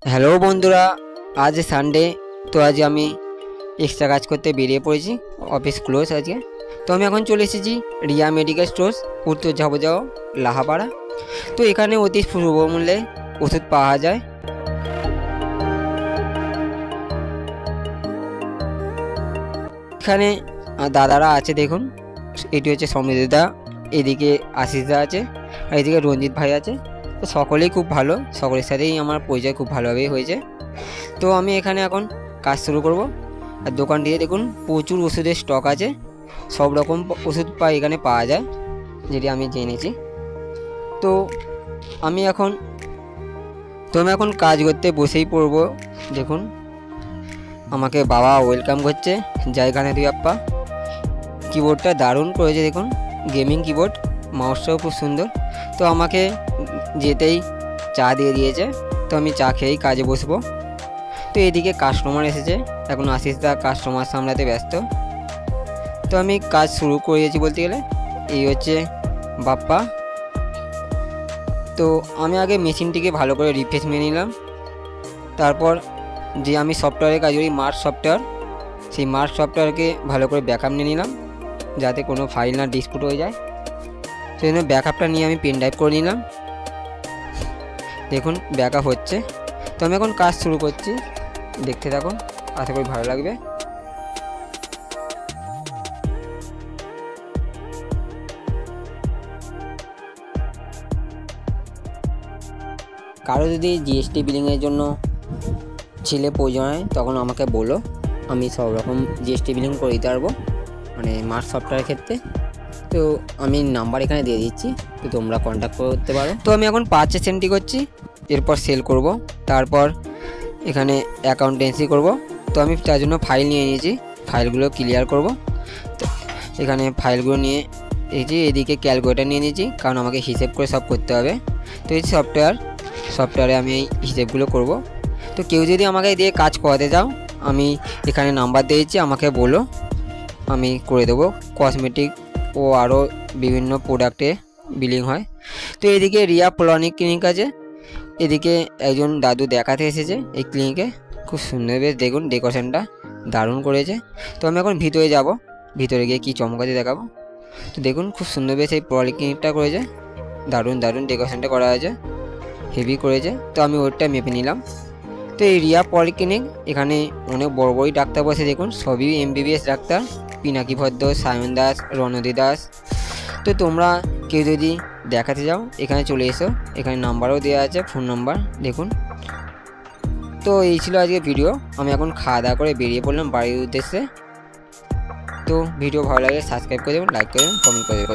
Hello বন্ধুরা, আজ Sunday. তো আজ আমি এক্সট্রা কাজ করতে বেরিয়ে পড়েছি। অফিস ক্লোজ আজকে। তো আমি এখন চলে এসেছি রিয়া মেডিকেল স্টোর্স, উত্তর ঝাবুজাও, লাহাপাড়া। তো এখানে অতি সুলভ মূল্যে ওষুধ পাওয়া যায়। এখানে দাদারা আছে, দেখুন। এটি হচ্ছে সমৃদ্ধা, এদিকে আশিসদা আছে, আর এদিকে রঞ্জিত ভাই আছে। তো সকলেই খুব ভালো, সকলের সাথেই আমার পরিচয় খুব ভালোভাবেই হয়েছে। তো আমি এখানে এখন কাজ শুরু করব। আর দোকানটিতে দেখুন প্রচুর ওষুধের স্টক আছে, সব রকম ওষুধ এখানে পাওয়া যায়, যেটি আমি জেনেছি। তো আমি এখন কাজ করতে বসেই পড়ব। দেখুন আমাকে বাবা ওয়েলকাম করছে, জায়গানে তুই আপ্পা। কিবোর্ডটা দারুণ করেছে, দেখুন গেমিং কিবোর্ড, মাউসটাও খুব সুন্দর। তো আমাকে যেতেই চা দিয়ে দিয়েছে, তো আমি চা খেয়েই কাজে বসবো। তো এদিকে কাস্টমার এসেছে, এখন আশিসদা কাস্টমার সামলাতে ব্যস্ত। তো আমি কাজ শুরু করেছি বলতে গেলে। এই হচ্ছে বাপ্পা। তো আমি আগে মেশিনটিকে ভালো করে রিফ্রেশ নিয়ে নিলাম। তারপর যে আমি সফটওয়্যারে কাজ করি, মার্চ সফটওয়্যার, সেই মার্চ সফটওয়্যারকে ভালো করে ব্যাকআপ নিয়ে নিলাম, যাতে কোনো ফাইল না ডিসপুট হয়ে যায়। সেই জন্য ব্যাকআপটা নিয়ে আমি পেন ড্রাইভ করে নিলাম। দেখুন ব্যাকআপ হচ্ছে। তো আমি এখন কাজ শুরু করছি, দেখতে থাকুন, আশা করি ভালো লাগবে। কারো যদি জিএসটি বিলিংয়ের জন্য ছেলে প্রয়োজন হয় তখন আমাকে বলো, আমি সব রকম জিএসটি বিলিং করে দিতে পারবো, মানে মার্চ সফটওয়্যারের ক্ষেত্রে। তো আমি নাম্বার এখানে দিয়ে দিচ্ছি, তো তোমরা কন্ট্যাক্ট করতে পারো। তো আমি এখন পারচেস এন্ট্রি করছি, এরপর সেল করব, তারপর এখানে অ্যাকাউন্টেন্সি করব। তো আমি তার জন্য ফাইল নিয়ে নিয়েছি, ফাইলগুলো ক্লিয়ার করব। তো এখানে ফাইলগুলো নিয়ে এই যে এদিকে ক্যালকুলেটার নিয়ে নিয়েছি, কারণ আমাকে হিসেব করে সব করতে হবে। তো এই সফটওয়্যারে আমি এই হিসেবগুলো করব। তো কেউ যদি আমাকে দিয়ে কাজ করাতে যাও, আমি এখানে নাম্বার দিয়েছি, আমাকে বলো, আমি করে দেবো। কসমেটিক ও আরও বিভিন্ন প্রোডাক্টে বিলিং হয়। তো এদিকে রিয়া পলিক্লিনিক ক্লিনিক আছে, এদিকে একজন দাদু দেখাতে এসেছে এই ক্লিনিকে। খুব সুন্দর, বেশ দেখুন ডেকোরেশনটা দারুণ করেছে। তো আমি এখন ভিতরে যাব, ভিতরে গিয়ে কী চমকাতে দেখাবো। তো দেখুন খুব সুন্দর বেশ এই পলিক্লিনিকটা করেছে, দারুণ ডেকোরেশনটা করা হয়েছে, হেভি করেছে। তো আমি ওইটা মেপে নিলাম। তো এই রিয়া পলিক্লিনিক, এখানে অনেক বড় বড়ই ডাক্তার বসে, দেখুন সবই এমবিবিএস ডাক্তার, পিনাকি ভদ্র, সায়ন দাস, রণদী দাস। তো তোমরা কেউ যদি দেখাতে যাও এখানে চলে এসো, এখানে নাম্বারও দেওয়া আছে, ফোন নাম্বার দেখুন। তো এই ছিল আজকে ভিডিও। আমি এখন খাওয়া দাওয়া করে বেরিয়ে পড়লাম বাড়ির উদ্দেশ্যে। তো ভিডিও ভালো লাগে সাবস্ক্রাইব করে দেবেন, লাইক করে দেবেন, কমেন্ট করে দেবেন।